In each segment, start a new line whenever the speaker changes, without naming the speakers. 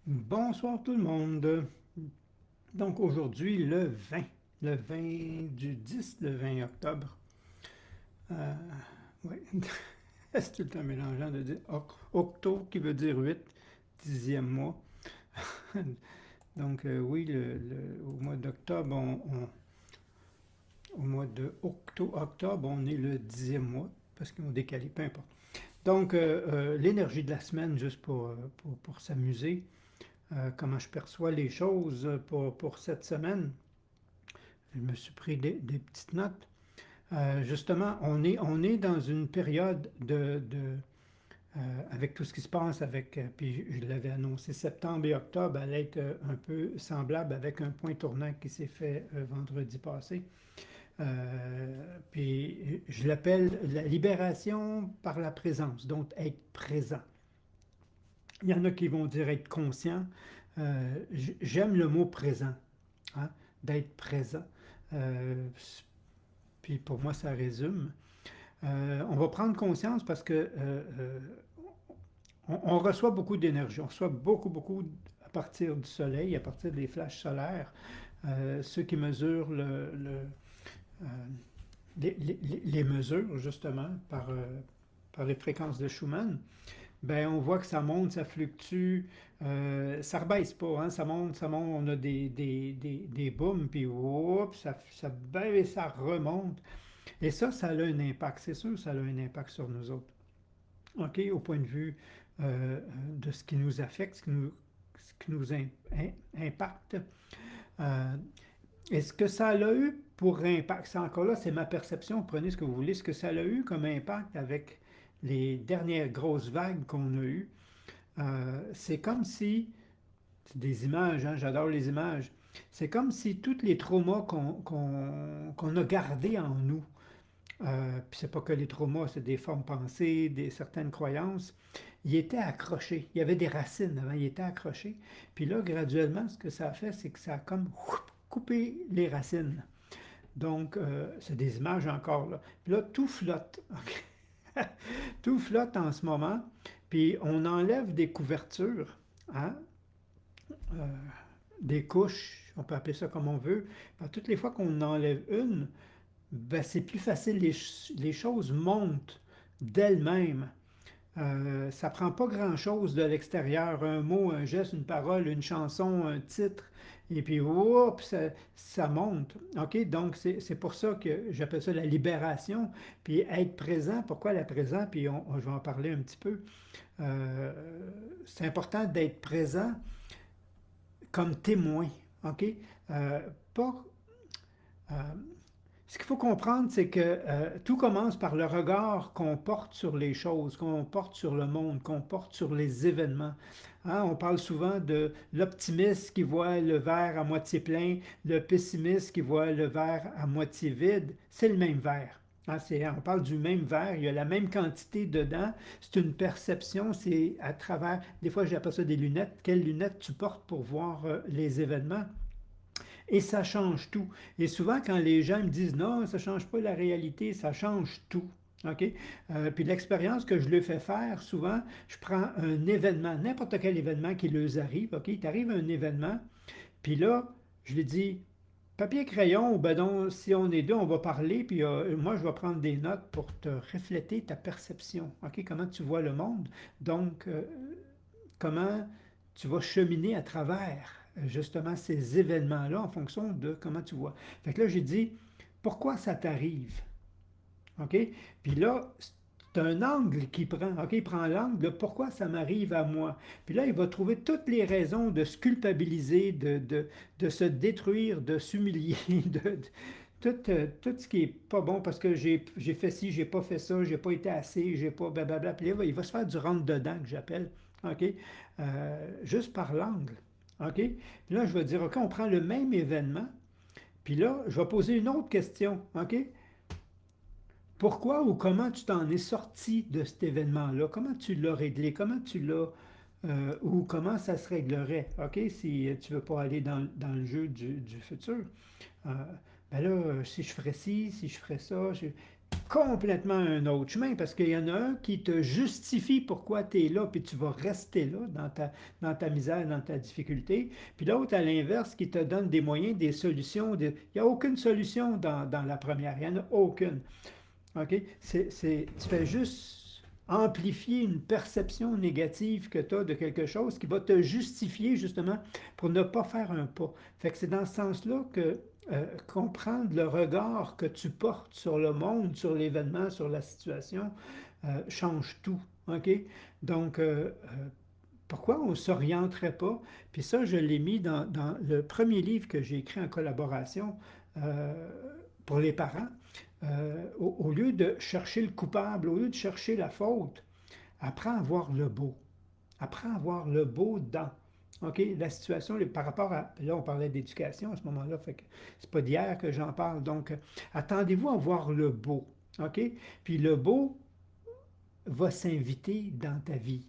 Bonsoir tout le monde. Donc aujourd'hui le 20 du 10, le 20 octobre. Euh, oui, c'est tout le temps mélangeant de dire octo qui veut dire 8, dixième mois. Donc oui, au mois d'octobre, au mois de octobre, on est le dixième mois, parce qu'on décalé, peu importe. Donc l'énergie de la semaine, juste pour s'amuser, comment je perçois les choses pour cette semaine. Je me suis pris des petites notes. Justement, on est dans une période avec tout ce qui se passe, puis je l'avais annoncé, septembre et octobre allait être un peu semblable avec un point tournant qui s'est fait vendredi passé. Puis je l'appelle la libération par la présence, donc être présent. Il y en a qui vont dire être conscient. J'aime le mot présent, hein, d'être présent. Euh, Puis pour moi, ça résume. On va prendre conscience parce que on reçoit beaucoup d'énergie. On reçoit beaucoup à partir du soleil, à partir des flashs solaires. Ceux qui mesurent euh, les mesures, justement, par les fréquences de Schumann, ben, on voit que ça monte, ça fluctue, ça ne rebaisse pas, hein, ça monte, on a des booms, puis whoop, ça baisse et ça remonte. Et ça a un impact, c'est sûr, ça a un impact sur nous autres. OK, au point de vue de ce qui nous affecte, ce qui nous impacte. Euh, et ce que ça a eu pour impact, c'est encore là, c'est ma perception, prenez ce que vous voulez, ce que ça a eu comme impact avec les dernières grosses vagues qu'on a eues, c'est comme si, c'est des images, hein, j'adore les images, c'est comme si tous les traumas qu'on a gardés en nous, puis c'est pas que les traumas, c'est des formes pensées, certaines croyances. Il était accroché. Il y avait des racines avant, il était accroché. Puis là, graduellement, ce que ça a fait, c'est que ça a comme coupé les racines. Donc, c'est des images encore là. Puis là, tout flotte. Ok? Tout flotte en ce moment. Puis on enlève des couvertures, hein? Euh, des couches, on peut appeler ça comme on veut. Toutes les fois qu'on enlève une, ben, c'est plus facile, les choses montent d'elles-mêmes. Ça ne prend pas grand-chose de l'extérieur, un mot, un geste, une parole, une chanson, un titre, et puis oups, ça monte. OK? Donc, c'est pour ça que j'appelle ça la libération, puis être présent. Pourquoi la présent? Puis je vais en parler un petit peu. Euh, c'est important d'être présent comme témoin. OK? Euh, pas, euh, Ce qu'il faut comprendre, c'est que tout commence par le regard qu'on porte sur les choses, qu'on porte sur le monde, qu'on porte sur les événements. Hein, on parle souvent de l'optimiste qui voit le verre à moitié plein, le pessimiste qui voit le verre à moitié vide. C'est le même verre. Hein, on parle du même verre, il y a la même quantité dedans. C'est une perception, c'est à travers, des fois j'appelle ça des lunettes, quelles lunettes tu portes pour voir les événements. Et ça change tout. Et souvent, quand les gens me disent non, ça ne change pas la réalité, ça change tout. OK? Puis l'expérience que je leur fais faire, souvent, je prends un événement, n'importe quel événement qui leur arrive. OK? Il t'arrive un événement, puis là, je lui dis papier, crayon, ou ben donc, si on est deux, on va parler, puis moi, je vais prendre des notes pour te refléter ta perception. OK? Comment tu vois le monde. Donc, comment tu vas cheminer à travers justement ces événements-là en fonction de comment tu vois. Fait que là, j'ai dit, pourquoi ça t'arrive? OK? Puis là, c'est un angle qui prend. OK? Il prend l'angle de pourquoi ça m'arrive à moi. Puis là, il va trouver toutes les raisons de se culpabiliser, de se détruire, de s'humilier, tout ce qui est pas bon parce que j'ai fait ci, j'ai pas fait ça, j'ai pas été assez, j'ai pas blablabla. Puis là, il va se faire du rentre-dedans que j'appelle. OK? Juste par l'angle. OK? Puis là, je vais dire, OK, on prend le même événement. Puis là, je vais poser une autre question. OK? Pourquoi ou comment tu t'en es sorti de cet événement-là? Comment tu l'as réglé? Comment tu l'as... ou comment ça se réglerait? OK? Si tu ne veux pas aller dans le jeu du futur. Euh, ben là, si je ferais ci, si je ferais ça, complètement un autre chemin parce qu'il y en a un qui te justifie pourquoi tu es là, puis tu vas rester là dans ta misère, dans ta difficulté. Puis l'autre, à l'inverse, qui te donne des moyens, des solutions. Il n'y a aucune solution dans la première, il n'y en a aucune. OK? Tu fais juste amplifier une perception négative que tu as de quelque chose qui va te justifier justement pour ne pas faire un pas. Fait que c'est dans ce sens-là que comprendre le regard que tu portes sur le monde, sur l'événement, sur la situation, change tout. OK? Donc, pourquoi on ne s'orienterait pas? Puis ça, je l'ai mis dans le premier livre que j'ai écrit en collaboration euh, pour les parents. Au lieu de chercher le coupable, au lieu de chercher la faute, apprends à voir le beau. Apprends à voir le beau dans. OK? La situation, par rapport à. Là, on parlait d'éducation à ce moment-là, fait que c'est pas d'hier que j'en parle. Donc, attendez-vous à voir le beau. OK? Puis le beau va s'inviter dans ta vie.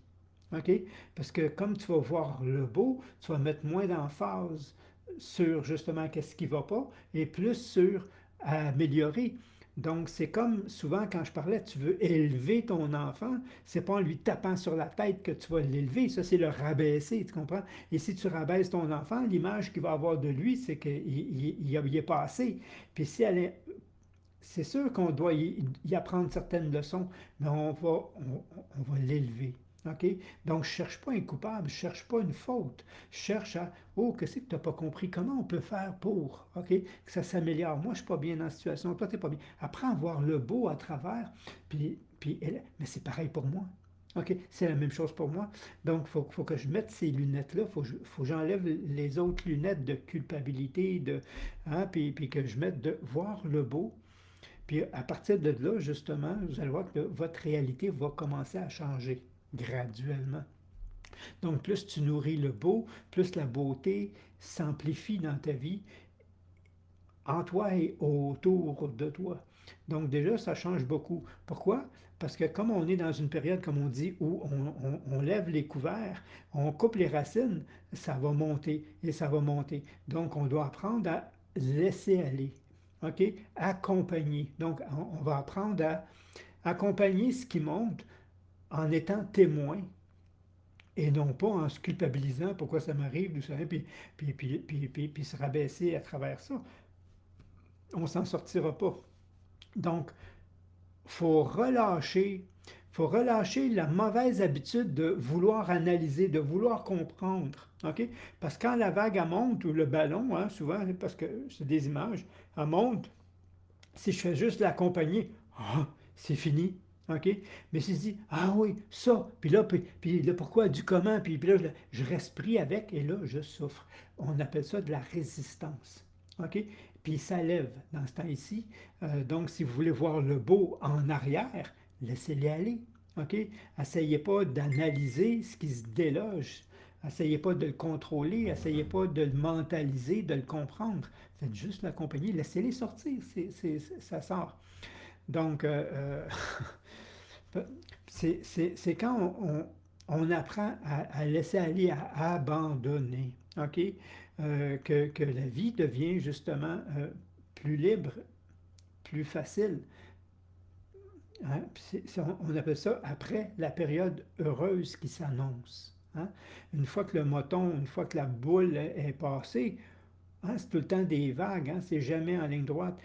OK? Parce que comme tu vas voir le beau, tu vas mettre moins d'emphase sur justement qu'est-ce qui ne va pas et plus sur améliorer. Donc, c'est comme souvent quand je parlais, tu veux élever ton enfant, c'est pas en lui tapant sur la tête que tu vas l'élever, ça c'est le rabaisser, tu comprends? Et si tu rabaisses ton enfant, l'image qu'il va avoir de lui, c'est qu'il est pas assez. Puis si elle est c'est sûr qu'on doit y apprendre certaines leçons, mais on va l'élever. OK? Donc, je ne cherche pas un coupable, je ne cherche pas une faute. Je cherche à, oh, qu'est-ce que tu n'as pas compris? Comment on peut faire pour, OK? Que ça s'améliore. Moi, je ne suis pas bien dans la situation, toi, tu n'es pas bien. Apprends à voir le beau à travers, mais c'est pareil pour moi. OK? C'est la même chose pour moi. Donc, faut que je mette ces lunettes-là, faut que j'enlève les autres lunettes de culpabilité, puis que je mette de voir le beau, puis à partir de là, justement, vous allez voir que votre réalité va commencer à changer graduellement. Donc, plus tu nourris le beau, plus la beauté s'amplifie dans ta vie, en toi et autour de toi. Donc déjà, ça change beaucoup. Pourquoi? Parce que comme on est dans une période, comme on dit, où on lève les couverts, on coupe les racines, ça va monter et ça va monter. Donc, on doit apprendre à laisser aller. OK? Accompagner. Donc, on va apprendre à accompagner ce qui monte en étant témoin et non pas en se culpabilisant pourquoi ça m'arrive, tout ça, puis se rabaisser à travers ça. On s'en sortira pas. Donc, faut relâcher, faut relâcher la mauvaise habitude de vouloir analyser, de vouloir comprendre. OK? Parce que quand la vague elle monte, ou le ballon, hein, souvent, parce que c'est des images, elle monte, si je fais juste l'accompagner, c'est fini. OK? Mais si je dis, ah oui, ça, puis là pourquoi, du comment, puis là, je reste pris avec, et là, je souffre. On appelle ça de la résistance. OK? Puis ça lève dans ce temps-ci. Donc, si vous voulez voir le beau en arrière, laissez-les aller. OK? Essayez pas d'analyser ce qui se déloge. Essayez pas de le contrôler, essayez pas de le mentaliser, de le comprendre. Faites juste l'accompagner, laissez-les sortir, ça sort. Donc, c'est quand on apprend à laisser aller, à abandonner, OK? Que la vie devient justement plus libre, plus facile. Hein? On appelle ça après la période heureuse qui s'annonce. Hein? Une fois que le moton, une fois que la boule est passée, hein, c'est tout le temps des vagues, hein? C'est jamais en ligne droite.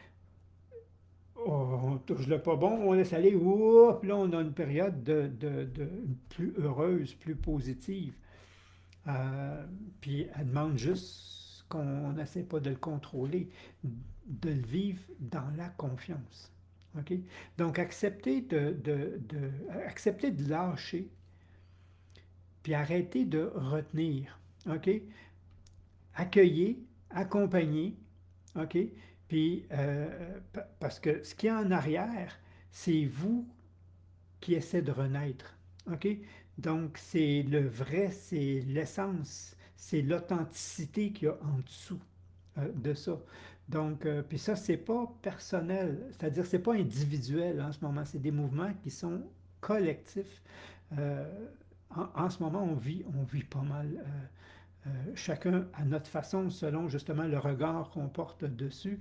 Oh, on touche le pas bon, on laisse aller, oups, là on a une période de plus heureuse, plus positive. Euh, Puis elle demande juste qu'on n'essaie pas de le contrôler, de le vivre dans la confiance. OK? Donc accepter de lâcher, puis arrêter de retenir. OK? Accueillir, accompagner, OK? Puis, parce que ce qui est en arrière, c'est vous qui essaie de renaître. OK? Donc, c'est le vrai, c'est l'essence, c'est l'authenticité qu'il y a en dessous de ça. Donc, puis ça, c'est pas personnel, c'est-à-dire c'est pas individuel en ce moment, c'est des mouvements qui sont collectifs. Euh, en ce moment, on vit pas mal. Chacun à notre façon, selon justement le regard qu'on porte dessus.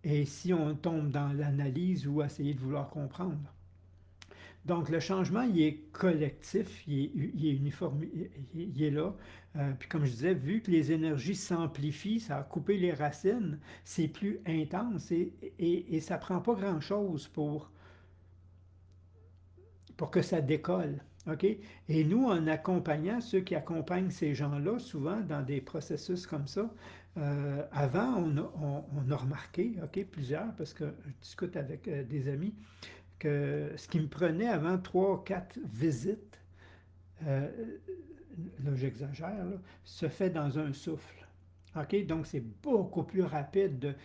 et si on tombe dans l'analyse ou essayer de vouloir comprendre. Donc, le changement, il est collectif, il est uniforme, il est là. Puis comme je disais, vu que les énergies s'amplifient, ça a coupé les racines, c'est plus intense et ça ne prend pas grand-chose pour que ça décolle. OK? Et nous, en accompagnant ceux qui accompagnent ces gens-là, souvent dans des processus comme ça, avant, on a remarqué, OK, plusieurs, parce que je discute avec des amis, que ce qui me prenait avant 3 ou 4 visites, euh, là j'exagère, là, se fait dans un souffle. OK? Donc c'est beaucoup plus rapide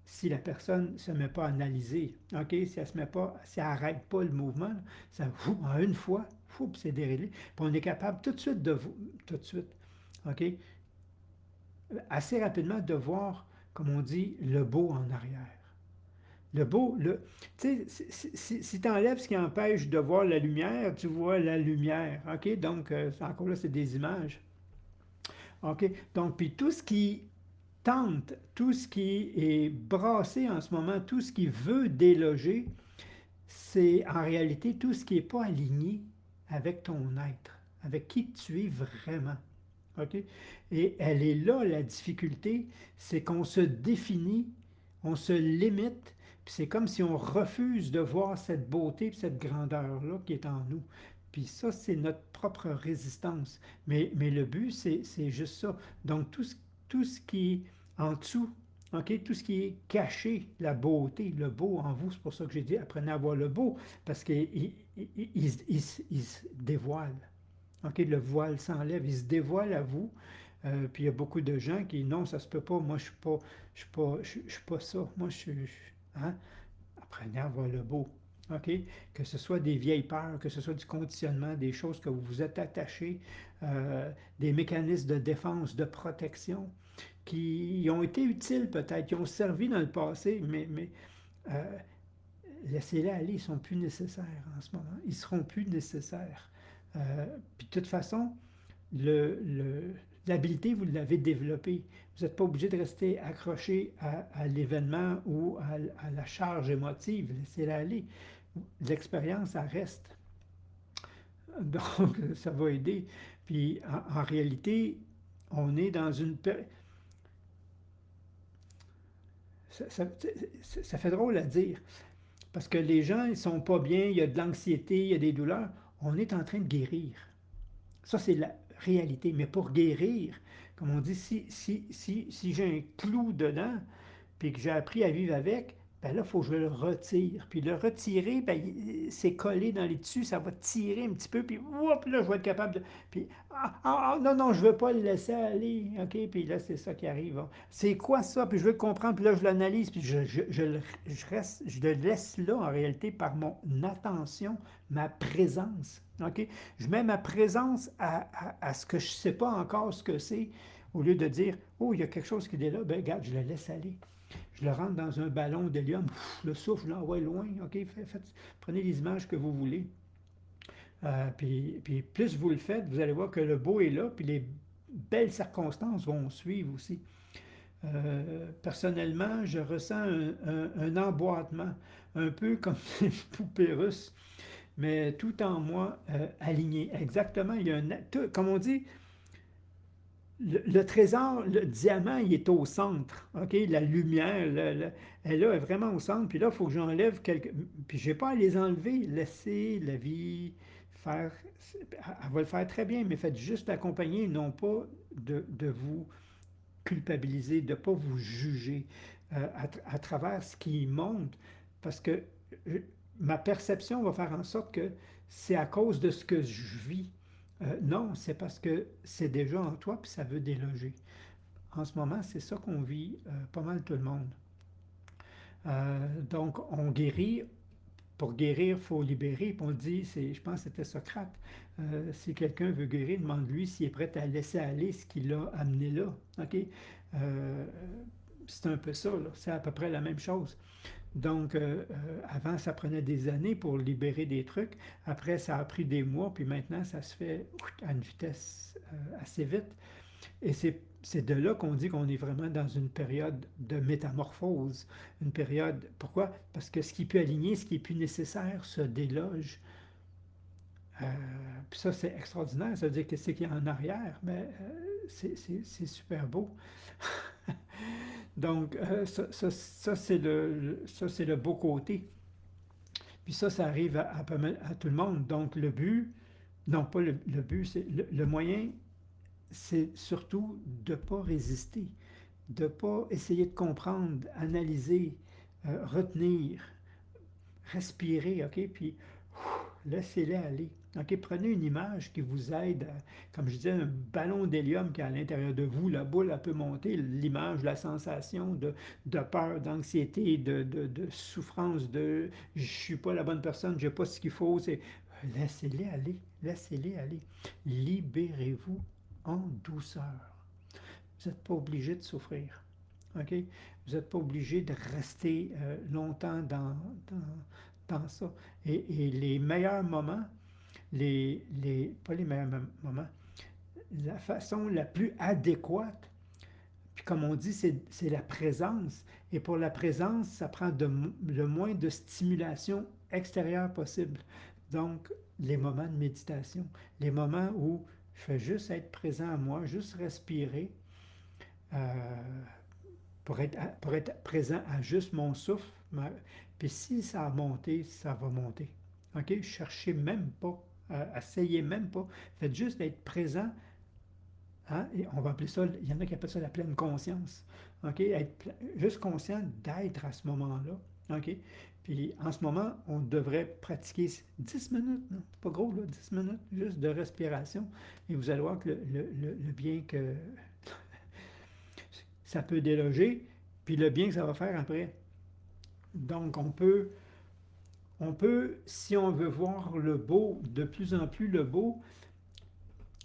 si la personne ne se met pas à analyser. OK? Si elle se met pas, si elle n'arrête pas le mouvement, là, ça en une fois, c'est déréglé. Puis on est capable tout de suite tout de suite, OK? Assez rapidement de voir, comme on dit, le beau en arrière. Le beau, tu sais, si tu enlèves ce qui empêche de voir la lumière, tu vois la lumière. OK? Donc, encore là, c'est des images. OK? Donc, puis tout ce qui tente, tout ce qui est brassé en ce moment, tout ce qui veut déloger, c'est en réalité tout ce qui n'est pas aligné avec ton être, avec qui tu es vraiment. OK? Et elle est là, la difficulté, c'est qu'on se définit, on se limite, puis c'est comme si on refuse de voir cette beauté, cette grandeur-là qui est en nous. Puis ça, c'est notre propre résistance. Mais le but, c'est juste ça. Donc, tout ce qui est en dessous, OK, tout ce qui est caché, la beauté, le beau en vous, c'est pour ça que j'ai dit, apprenez à voir le beau, parce qu'il se dévoile. OK, le voile s'enlève, il se dévoile à vous. Puis il y a beaucoup de gens qui, non, ça se peut pas, moi je suis pas ça, moi hein? Apprenez à voir le beau. OK? Que ce soit des vieilles peurs, que ce soit du conditionnement, des choses que vous vous êtes attachés, des mécanismes de défense, de protection, qui ont été utiles peut-être, qui ont servi dans le passé, mais euh, laissez-les aller, ils ne sont plus nécessaires en ce moment. Ils ne seront plus nécessaires. Puis de toute façon, l'habileté, vous l'avez développée. Vous n'êtes pas obligé de rester accroché à l'événement ou à la charge émotive. Laissez-la aller. L'expérience, ça reste. Donc, ça va aider. Puis, en réalité, on est dans une période. Ça fait drôle à dire, parce que les gens, ils ne sont pas bien, il y a de l'anxiété, il y a des douleurs. On est en train de guérir. Ça, c'est la réalité. Mais pour guérir, comme on dit, si j'ai un clou dedans, puis que j'ai appris à vivre avec, ben là, il faut que je le retire. Puis le retirer, ben, c'est collé dans les tissus, ça va tirer un petit peu, puis hop, là, je vais être capable de. Puis, non, non, je ne veux pas le laisser aller. OK, puis là, c'est ça qui arrive. Hein. C'est quoi ça? Puis je veux le comprendre, puis là, je l'analyse, puis je le laisse là, en réalité, par mon attention, ma présence. OK? Je mets ma présence à ce que je ne sais pas encore ce que c'est, au lieu de dire, oh, il y a quelque chose qui est là, ben regarde, je le laisse aller. Je le rentre dans un ballon d'hélium, le souffle, je l'envoie loin, OK? Prenez les images que vous voulez. Puis plus vous le faites, vous allez voir que le beau est là, puis les belles circonstances vont suivre aussi. Personnellement, je ressens un emboîtement, un peu comme une poupée russe, mais tout en moi aligné. Exactement, il y a comme on dit, le trésor, le diamant, il est au centre. OK? La lumière, elle là, est vraiment au centre. Puis là, il faut que j'enlève quelques. Puis je n'ai pas à les enlever. Laissez la vie faire. Elle va le faire très bien, mais faites juste l'accompagner, non pas de vous culpabiliser, de ne pas vous juger à travers ce qui monte. Parce que ma perception va faire en sorte que c'est à cause de ce que je vis. Non, c'est parce que c'est déjà en toi puis ça veut déloger. En ce moment, c'est ça qu'on vit pas mal tout le monde. Donc, on guérit. Pour guérir, il faut libérer. Puis on dit, je pense que c'était Socrate, si quelqu'un veut guérir, demande-lui s'il est prêt à laisser aller ce qui l'a amené là. OK? Euh, c'est un peu ça, là. C'est à peu près la même chose. Donc, avant, ça prenait des années pour libérer des trucs. Après, ça a pris des mois, puis maintenant, ça se fait à une vitesse assez vite. Et c'est de là qu'on dit qu'on est vraiment dans une période de métamorphose. Une période, pourquoi? Parce que ce qui peut aligner, ce qui est plus nécessaire, se déloge. Euh, Puis ça, c'est extraordinaire. Ça veut dire que c'est qu'il y a en arrière, mais c'est super beau. Donc, ça, c'est le beau côté. Puis ça arrive à tout le monde. Donc, le but, non, pas le but, c'est le moyen, c'est surtout de ne pas résister, de ne pas essayer de comprendre, analyser, retenir, respirer, OK? Puis laissez-les aller. OK? Prenez une image qui vous aide, comme je disais, un ballon d'hélium qui est à l'intérieur de vous, la boule, elle peut monter, l'image, la sensation de peur, d'anxiété, de souffrance, de je ne suis pas la bonne personne, je n'ai pas ce qu'il faut. Laissez-les aller, laissez-les aller. Libérez-vous en douceur. Vous n'êtes pas obligé de souffrir. OK? Vous n'êtes pas obligé de rester longtemps dans ça. Et les meilleurs moments, pas les meilleurs moments, la façon la plus adéquate, puis comme on dit, c'est la présence. Et pour la présence, ça prend le moins de stimulation extérieure possible. Donc, les moments de méditation, les moments où je fais juste être présent à moi, juste respirer, euh, pour être présent à juste mon souffle. Puis si ça a monté, ça va monter. OK? Cherchez même pas, essayez même pas. Faites juste être présent. Hein? Et on va appeler ça, il y en a qui appellent ça la pleine conscience. OK? Être juste conscient d'être à ce moment-là. OK? Puis en ce moment, on devrait pratiquer 10 minutes, non? C'est pas gros, là, 10 minutes, juste de respiration. Et vous allez voir que le bien que ça peut déloger, puis le bien que ça va faire après. Donc, si on veut voir le beau, de plus en plus le beau,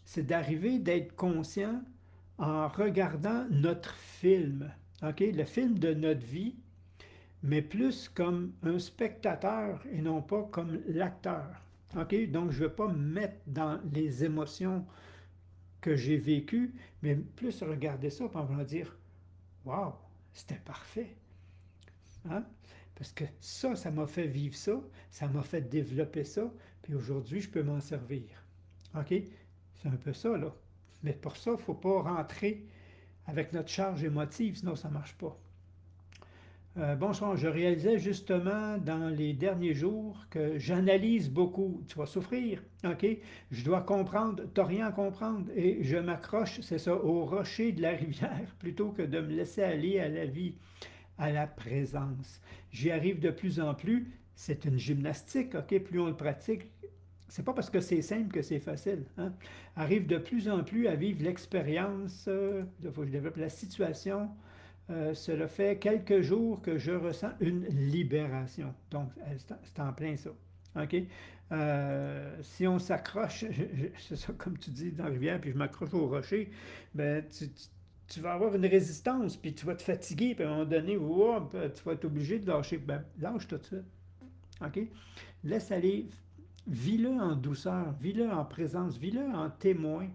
c'est d'arriver d'être conscient en regardant notre film, OK? Le film de notre vie, mais plus comme un spectateur et non pas comme l'acteur. OK? Donc, je ne veux pas me mettre dans les émotions que j'ai vécues, mais plus regarder ça, puis on va dire, waouh, c'était parfait. Hein? Parce que ça m'a fait vivre ça m'a fait développer ça, puis aujourd'hui, je peux m'en servir. OK? C'est un peu ça, là. Mais pour ça, il ne faut pas rentrer avec notre charge émotive, sinon ça ne marche pas. Bonsoir, je réalisais justement dans les derniers jours que j'analyse beaucoup. Tu vas souffrir, OK? Je dois comprendre, tu n'as rien à comprendre. Et je m'accroche, c'est ça, au rocher de la rivière, plutôt que de me laisser aller à la vie, à la présence. J'y arrive de plus en plus. C'est une gymnastique, OK? Plus on le pratique, c'est pas parce que c'est simple que c'est facile. Hein? Arrive de plus en plus à vivre l'expérience, il faut que je développe la situation. Cela fait quelques jours que je ressens une libération. Donc, c'est en plein ça. OK? Si on s'accroche, c'est ça comme tu dis dans la rivière, puis je m'accroche au rocher, ben, tu vas avoir une résistance, puis tu vas te fatiguer, puis à un moment donné, wow, tu vas être obligé de lâcher. Ben, lâche tout de suite. OK? Laisse aller, vis-le en douceur, vis-le en présence, vis-le en témoin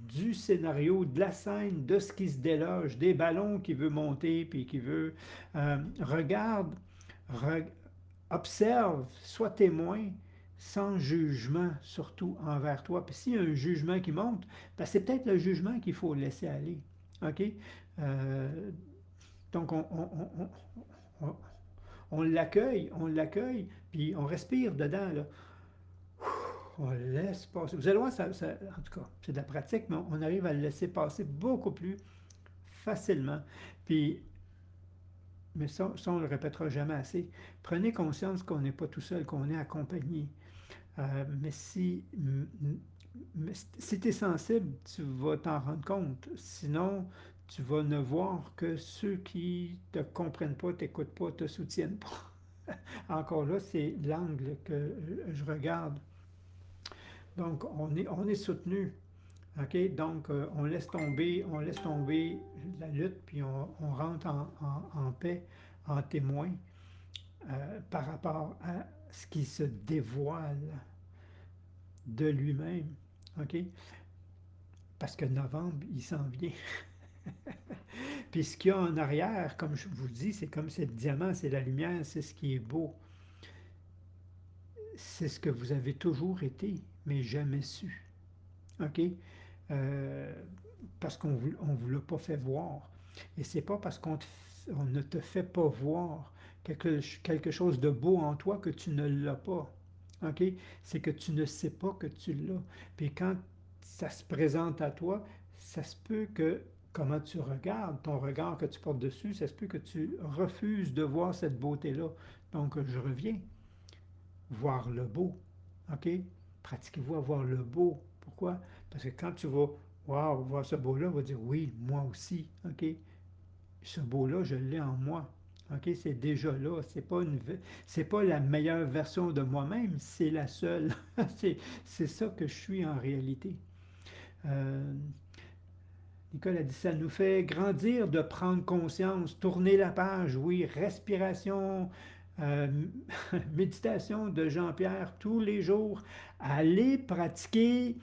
du scénario, de la scène, de ce qui se déloge, des ballons qui veut monter, puis qui veut... regarde, re- observe, sois témoin, sans jugement, surtout envers toi. Puis s'il y a un jugement qui monte, ben c'est peut-être le jugement qu'il faut laisser aller. OK? Euh, donc, on, on l'accueille, puis on respire dedans, là. On laisse passer. Vous allez voir, en tout cas, c'est de la pratique, mais on arrive à le laisser passer beaucoup plus facilement. Puis, mais ça on ne le répétera jamais assez. Prenez conscience qu'on n'est pas tout seul, qu'on est accompagné. Mais si tu es sensible, tu vas t'en rendre compte. Sinon, tu vas ne voir que ceux qui ne te comprennent pas, t'écoutent pas, te soutiennent pas. Encore là, c'est l'angle que je regarde. Donc, on est soutenu. OK? Donc, on laisse tomber la lutte, puis on rentre en paix, en témoin, par rapport à ce qui se dévoile de lui-même. OK? parce que novembre, il s'en vient. Puis ce qu'il y a en arrière, comme je vous dis, c'est comme c'est le diamant, c'est la lumière, c'est ce qui est beau. C'est ce que vous avez toujours été, mais jamais su. OK? Euh, Parce qu'on ne vous l'a pas fait voir. Et c'est pas parce on ne te fait pas voir quelque chose de beau en toi que tu ne l'as pas. OK? C'est que tu ne sais pas que tu l'as. Puis quand ça se présente à toi, ça se peut que, comment tu regardes, ton regard que tu portes dessus, ça se peut que tu refuses de voir cette beauté-là. Donc, je reviens, voir le beau. OK? Pratiquez-vous à voir le beau. Pourquoi? Parce que quand tu vas, waouh, voir ce beau-là, on va dire, oui, moi aussi. OK? Ce beau-là, je l'ai en moi. OK? C'est déjà là. C'est pas la meilleure version de moi-même, c'est la seule. C'est ça que je suis en réalité. Euh, Nicole a dit, ça nous fait grandir de prendre conscience, tourner la page, oui, respiration, euh, méditation de Jean-Pierre tous les jours, aller pratiquer,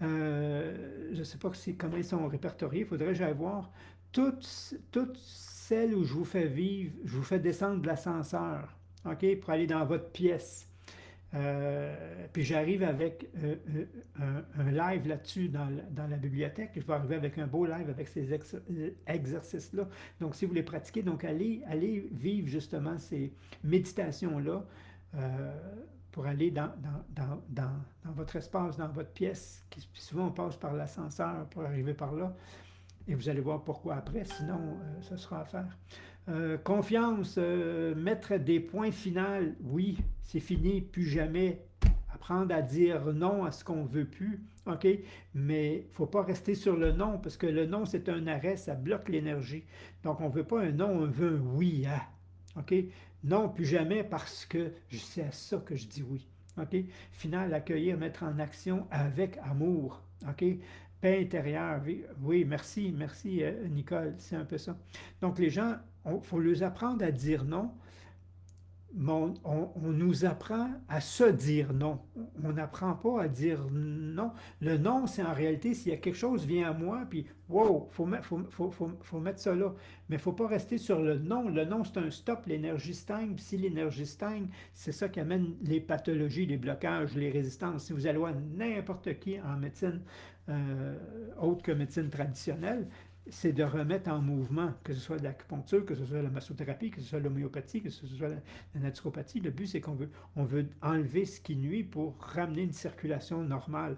je ne sais pas comment ils sont répertoriés, il faudrait que j'aille voir, toutes celles où je vous fais vivre, je vous fais descendre de l'ascenseur, OK, pour aller dans votre pièce. Puis j'arrive avec un live là-dessus dans la bibliothèque. Je vais arriver avec un beau live avec ces exercices-là. Donc, si vous les pratiquez, donc allez vivre justement ces méditations-là euh, pour aller dans votre espace, dans votre pièce. Souvent, on passe par l'ascenseur pour arriver par là. Et vous allez voir pourquoi après, sinon, ce sera à faire. Confiance, mettre des points finaux, oui, c'est fini, plus jamais. Apprendre à dire non à ce qu'on ne veut plus, OK? Mais il ne faut pas rester sur le non, parce que le non, c'est un arrêt, ça bloque l'énergie. Donc, on ne veut pas un non, on veut un oui, hein? OK? Non, plus jamais, parce que c'est à ça que je dis oui. OK? Final, accueillir, mettre en action avec amour. OK? Paix intérieure. Oui, merci, merci Nicole, c'est un peu ça. Donc les gens, il faut leur apprendre à dire non, mais on nous apprend à se dire non. On n'apprend pas à dire non. Le non, c'est en réalité, s'il y a quelque chose qui vient à moi, puis wow, faut mettre ça là. Mais il ne faut pas rester sur le non. Le non, c'est un stop, l'énergie stagne. Puis si l'énergie stagne, c'est ça qui amène les pathologies, les blocages, les résistances. Si vous allez voir n'importe qui en médecine autre que médecine traditionnelle, c'est de remettre en mouvement, que ce soit de l'acupuncture, que ce soit la massothérapie, que ce soit l'homéopathie, que ce soit la naturopathie. Le but, c'est on veut enlever ce qui nuit pour ramener une circulation normale.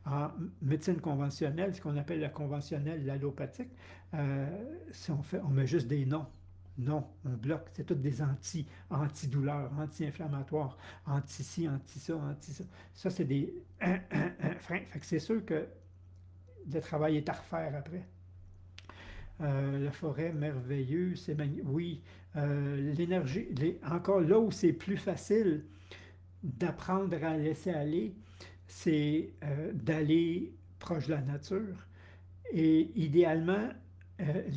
En médecine conventionnelle, ce qu'on appelle la conventionnelle, l'allopathique, si on met juste des noms. Non, on bloque. C'est toutes des antidouleurs, anti-inflammatoires, anti-ci, anti-ça, anti-ça. Ça, c'est des freins. Fait que c'est sûr que le travail est à refaire après. La forêt merveilleuse, c'est magnifique. Oui, l'énergie, encore là où c'est plus facile d'apprendre à laisser aller, c'est d'aller proche de la nature et idéalement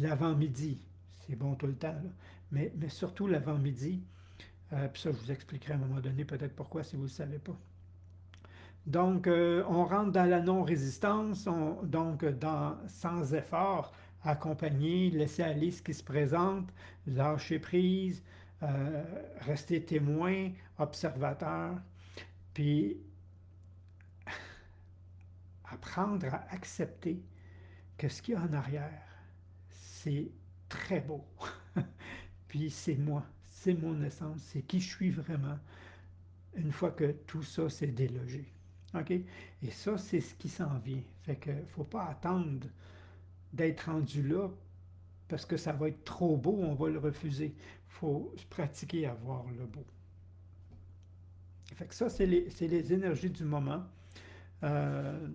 l'avant-midi. C'est bon tout le temps, là. Mais surtout l'avant-midi. Puis ça, je vous expliquerai à un moment donné peut-être pourquoi si vous ne le savez pas. Donc, on rentre dans la non-résistance, donc sans effort, accompagner, laisser aller ce qui se présente, lâcher prise, rester témoin, observateur, puis apprendre à accepter que ce qu'il y a en arrière, c'est très beau. Puis c'est moi, c'est mon essence, c'est qui je suis vraiment, une fois que tout ça s'est délogé. OK? Et ça, c'est ce qui s'en vient. Fait que faut pas attendre d'être rendu là parce que ça va être trop beau, on va le refuser. Il faut se pratiquer à voir le beau. Fait que ça, c'est les énergies du moment. Euh,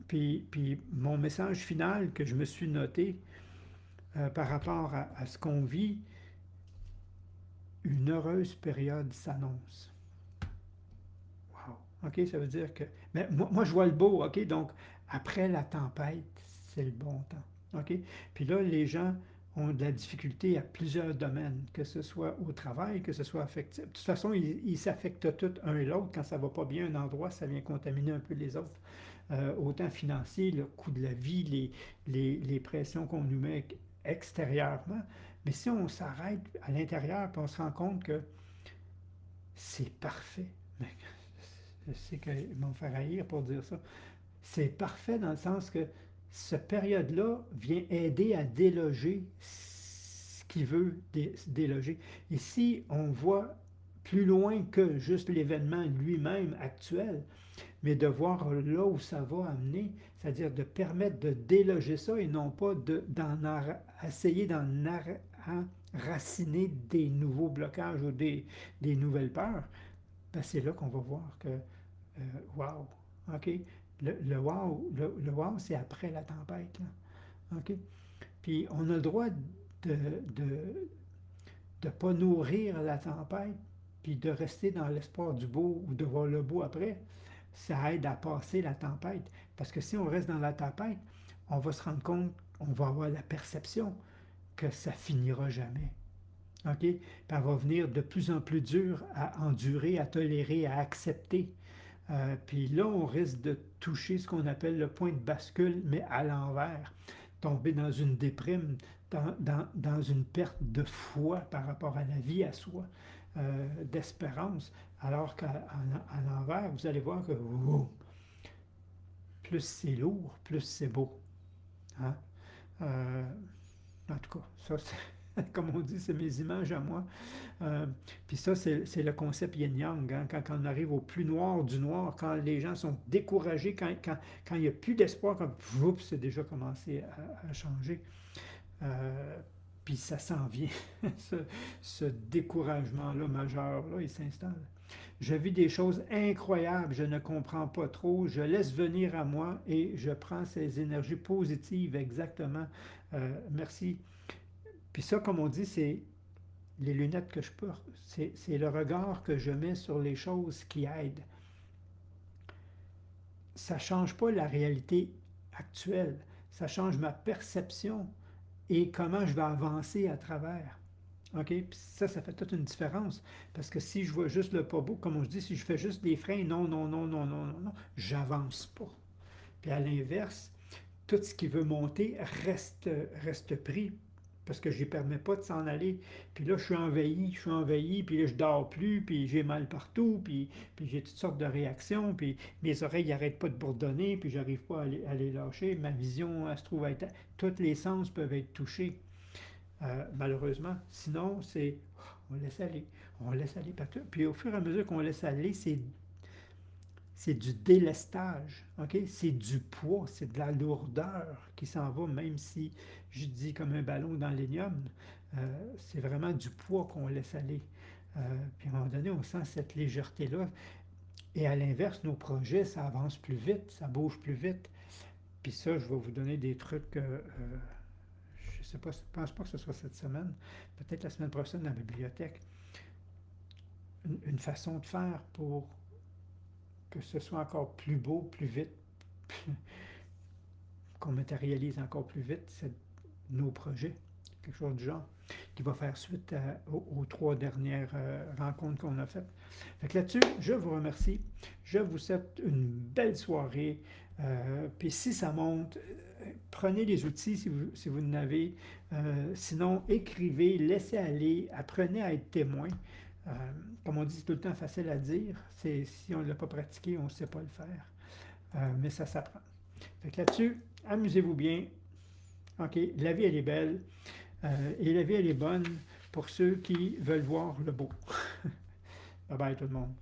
puis mon message final que je me suis noté par rapport à ce qu'on vit, une heureuse période s'annonce. Wow. OK, ça veut dire que... Mais moi, je vois le beau, OK? Donc, après la tempête, c'est le bon temps. OK? Puis là, les gens ont de la difficulté à plusieurs domaines, que ce soit au travail, que ce soit affectif. De toute façon, ils s'affectent tous un et l'autre. Quand ça ne va pas bien un endroit, ça vient contaminer un peu les autres. autant financier, le coût de la vie, les pressions qu'on nous met extérieurement. Mais si on s'arrête à l'intérieur, puis on se rend compte que c'est parfait. Mais je sais qu'ils vont me faire haïr pour dire ça. C'est parfait dans le sens que cette période-là vient aider à déloger ce qui veut déloger. Et si on voit plus loin que juste l'événement lui-même actuel, mais de voir là où ça va amener, c'est-à-dire de permettre de déloger ça et non pas essayer d'en enraciner des nouveaux blocages ou des nouvelles peurs, ben c'est là qu'on va voir que, wow, OK? Le wow, c'est après la tempête, là. OK? Puis on a le droit de ne pas nourrir la tempête, puis de rester dans l'espoir du beau ou de voir le beau après. Ça aide à passer la tempête. Parce que si on reste dans la tempête, on va se rendre compte, on va avoir la perception que ça finira jamais. OK? Puis elle va venir de plus en plus dur à endurer, à tolérer, à accepter. Puis là, on risque de toucher ce qu'on appelle le point de bascule, mais à l'envers. Tomber dans une déprime, dans une perte de foi par rapport à la vie, à soi, d'espérance. Alors qu'à l'envers, vous allez voir que plus c'est lourd, plus c'est beau. Hein? En tout cas, ça, comme on dit, c'est mes images à moi. Puis ça, c'est le concept yin-yang. Hein? Quand on arrive au plus noir du noir, quand les gens sont découragés, quand il n'y a plus d'espoir, comme c'est déjà commencé à changer. Puis ça s'en vient, ce découragement-là majeur, là, il s'installe. Je vis des choses incroyables, je ne comprends pas trop, je laisse venir à moi et je prends ces énergies positives exactement. Merci. Puis ça, comme on dit, c'est les lunettes que je porte, c'est le regard que je mets sur les choses qui aident. Ça ne change pas la réalité actuelle, ça change ma perception et comment je vais avancer à travers. OK? Puis ça fait toute une différence. Parce que si je vois juste le pas beau, comme je dis, si je fais juste des freins, non, non, non, non, non, non, non, j'avance pas. Puis à l'inverse, tout ce qui veut monter reste pris parce que je ne permets pas de s'en aller. Puis là, je suis envahi, puis là, je dors plus, puis j'ai mal partout, puis j'ai toutes sortes de réactions, puis mes oreilles n'arrêtent pas de bourdonner, puis j'arrive pas à les lâcher. Ma vision, elle se trouve à être... Tous les sens peuvent être touchés, malheureusement. Sinon, c'est... On laisse aller. On laisse aller partout. Puis au fur et à mesure qu'on laisse aller, c'est du délestage, OK? C'est du poids, c'est de la lourdeur qui s'en va, même si je dis comme un ballon dans l'hélium. C'est vraiment du poids qu'on laisse aller. Puis à un moment donné, on sent cette légèreté-là. Et à l'inverse, nos projets, ça avance plus vite, ça bouge plus vite. Puis ça, je vais vous donner des trucs, je ne sais pas, je ne pense pas que ce soit cette semaine, peut-être la semaine prochaine dans la bibliothèque. Une façon de faire pour que ce soit encore plus beau, plus vite, qu'on matérialise encore plus vite nos projets, quelque chose du genre, qui va faire suite aux 3 dernières rencontres qu'on a faites. Fait que là-dessus, je vous remercie. Je vous souhaite une belle soirée. Puis si ça monte, prenez les outils si vous en avez. Sinon, écrivez, laissez aller, apprenez à être témoin. Comme on dit, c'est tout le temps facile à dire. Si on ne l'a pas pratiqué, on ne sait pas le faire. Mais ça s'apprend. Fait que là-dessus, amusez-vous bien. OK, la vie, elle est belle. Et la vie, elle est bonne pour ceux qui veulent voir le beau. Bye bye tout le monde.